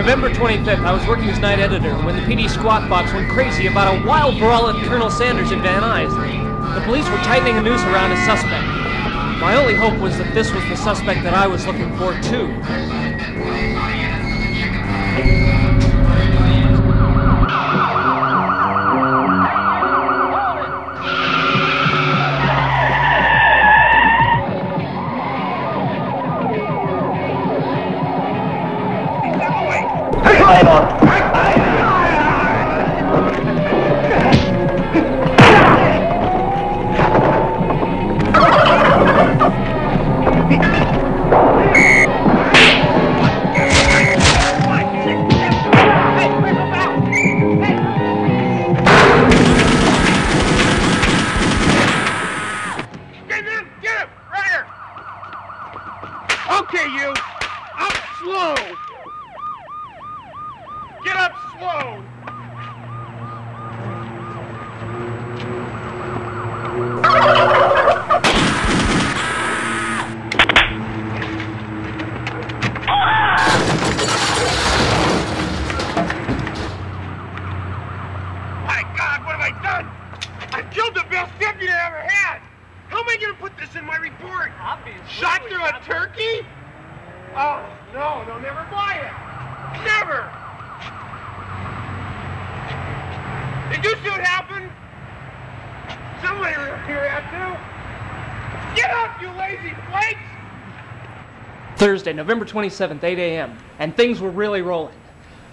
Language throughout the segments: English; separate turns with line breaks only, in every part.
November 25th, I was working as night editor when the PD squawk box went crazy about a wild brawl at Colonel Sanders in Van Nuys. The police were tightening a noose around a suspect. My only hope was that this was the suspect that I was looking for, too. Thursday, November 27th, 8 a.m., and things were really rolling.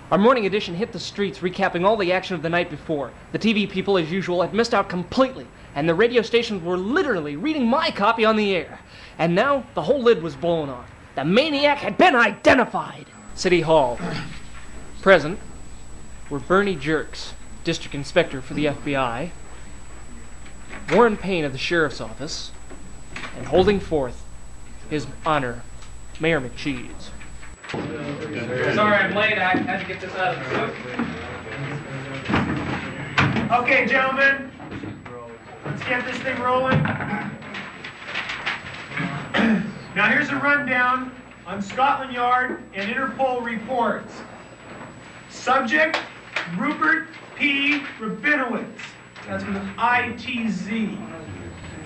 Our morning edition hit the streets, recapping all the action of the night before. The TV people, as usual, had missed out completely, and the radio stations were literally reading my copy on the air. And now, the whole lid was blown off. The maniac had been identified. City Hall. Present were Bernie Jerks, District Inspector for the FBI, Warren Payne of the Sheriff's Office, and holding forth His Honor, Mayor McCheese. Sorry I'm late, I had to get this out of the truck.
Okay, gentlemen, let's get this thing rolling. Now here's a rundown on Scotland Yard and Interpol reports. Subject, Rupert P. Rabinowitz. That's with an I-T-Z.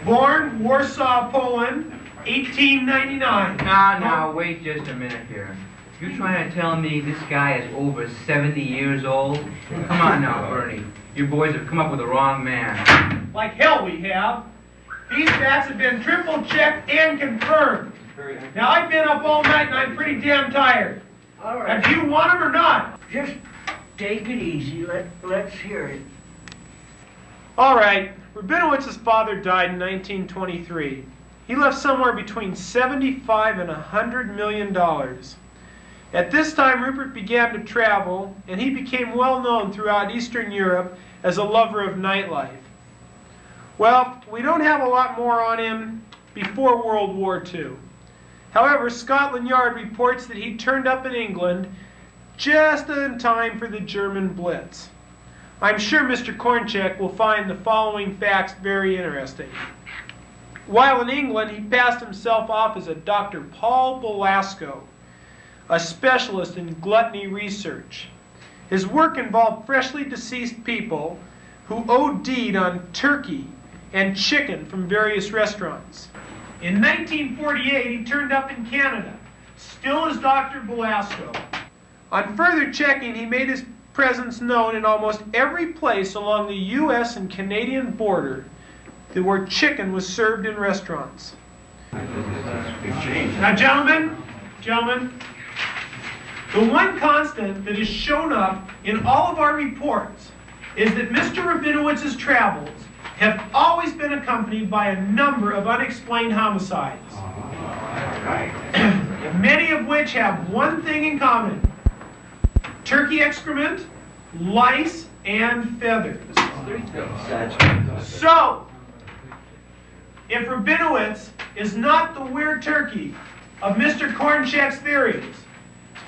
Born, Warsaw, Poland, 1899.
Now, wait just a minute here. You trying to tell me this guy is over 70 years old? Come on now, Bernie. You boys have come up with the wrong man.
Like hell we have. These facts have been triple checked and confirmed. Now, I've been up all night and I'm pretty damn tired.
All right.
Do you want them or not?
Just take it easy. Let's hear it.
All right. Rabinowitz's father died in 1923. He left somewhere between $75 and $100 million. At this time, Rupert began to travel, and he became well known throughout Eastern Europe as a lover of nightlife. Well, we don't have a lot more on him before World War II. However, Scotland Yard reports that he turned up in England just in time for the German Blitz. I'm sure Mr. Kornchek will find the following facts very interesting. While in England, he passed himself off as a Dr. Paul Belasco, a specialist in gluttony research. His work involved freshly deceased people who OD'd on turkey and chicken from various restaurants. In 1948, he turned up in Canada, still as Dr. Belasco. On further checking, he made his presence known in almost every place along the U.S. and Canadian border where chicken was served in restaurants. Now, gentlemen, the one constant that has shown up in all of our reports is that Mr. Rabinowitz's travels have always been accompanied by a number of unexplained homicides. Many of which have one thing in common: turkey excrement, lice, and feathers. So, if Rabinowitz is not the weird turkey of Mr. Kornchek's theories,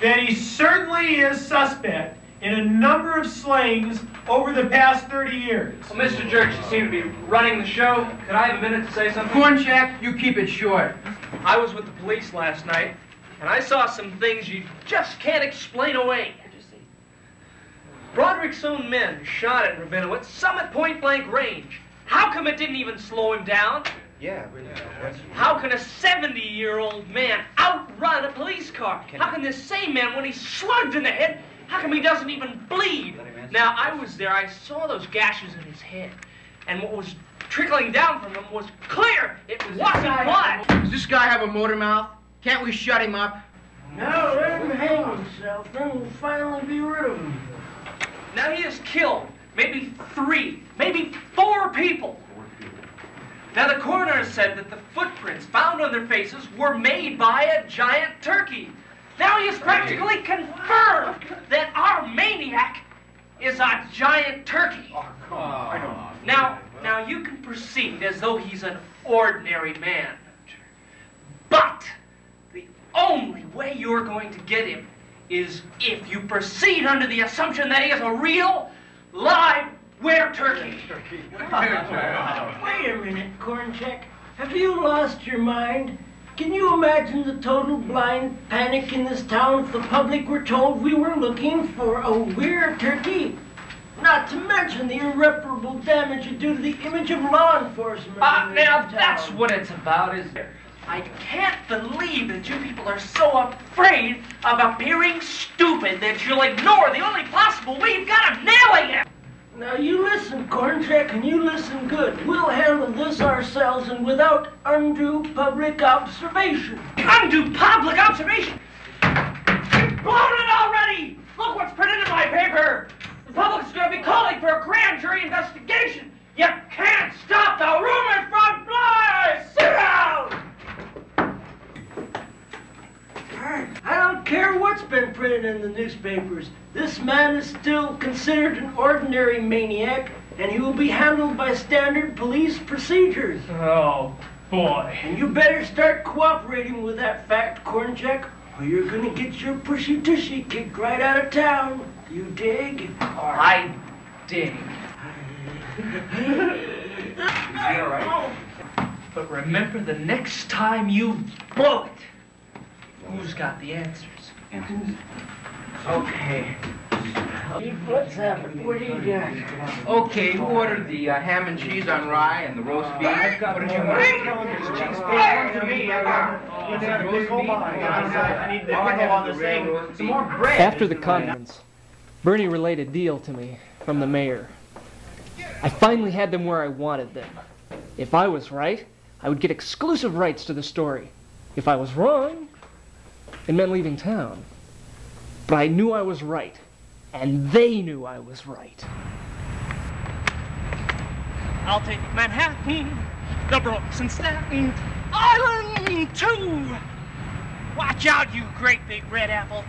then he certainly is suspect in a number of slayings over the past 30 years.
Well, Mr. Jerks, you seem to be running the show. Could I have a minute to say something?
Kornchek, you keep it short.
I was with the police last night, and I saw some things you just can't explain away. Broderick's own men shot at Rabinowitz, some at point-blank range. How come it didn't even slow him down?
Yeah.
How can a 70-year-old man outrun a police car? How can this same man, when he's slugged in the head, how come he doesn't even bleed? Now, I was there. I saw those gashes in his head. And what was trickling down from him was clear. It wasn't blood.
Does this guy have a motor mouth? Can't we shut him up?
No, let him hang himself, then we'll finally be rid of him.
Now, he has killed maybe 3, maybe 4 people. Now, the coroner said that the footprints found on their faces were made by a giant turkey. Now, he has practically confirmed that our maniac is a giant turkey. Now, you can proceed as though he's an ordinary man. But the only way you're going to get him is if you proceed under the assumption that he is a real, live were-turkey.
Wait a minute, Kornchek. Have you lost your mind? Can you imagine the total blind panic in this town if the public were told we were looking for a were-turkey? Not to mention the irreparable damage it do to the image of law enforcement.
Now that's what it's about, isn't it? I can't believe that you people are so afraid of appearing stupid that you'll ignore the only possible way you've got of nailing it.
Now you listen, Kornchek, and you listen good. We'll handle this ourselves and without undue public observation.
Undue public observation? You've blown it already! Look what's printed in my paper! The public's going to be calling for a grand jury investigation! You can't stop the rumors from flying! Sit down!
I don't care what's been printed in the newspapers. This man is still considered an ordinary maniac, and he will be handled by standard police procedures.
Oh, boy.
And you better start cooperating with that fact, Kornchek, or you're gonna get your pushy-tushy kicked right out of town. You dig?
I dig.
All right.
But remember, the next time you blow it, who's got the answers?
Okay.
What's happening? What do you got?
Okay, who ordered the ham and cheese on rye and the roast beef? What did you want?
After the conference, Bernie relayed a deal to me from the mayor. I finally had them where I wanted them. If I was right, I would get exclusive rights to the story. If I was wrong, it meant leaving town. But I knew I was right, and they knew I was right. I'll take Manhattan, the Bronx and Staten Island too. Watch out, you great big red apple.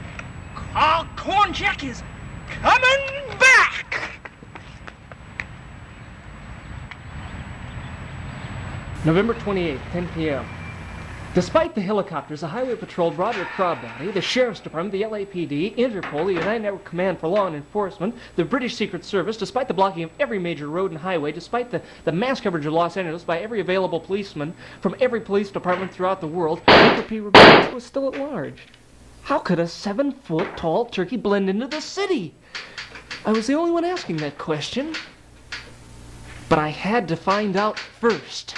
Karl Kornchek is coming back. November 28th, 10 p.m. Despite the helicopters, the Highway Patrol, Broderick Crossbody, the Sheriff's Department, the LAPD, Interpol, the United Network Command for Law and Enforcement, the British Secret Service, despite the blocking of every major road and highway, despite the mass coverage of Los Angeles by every available policeman from every police department throughout the world, Rupert P. Rabinowitz was still at large. How could a 7-foot-tall turkey blend into the city? I was the only one asking that question. But I had to find out first.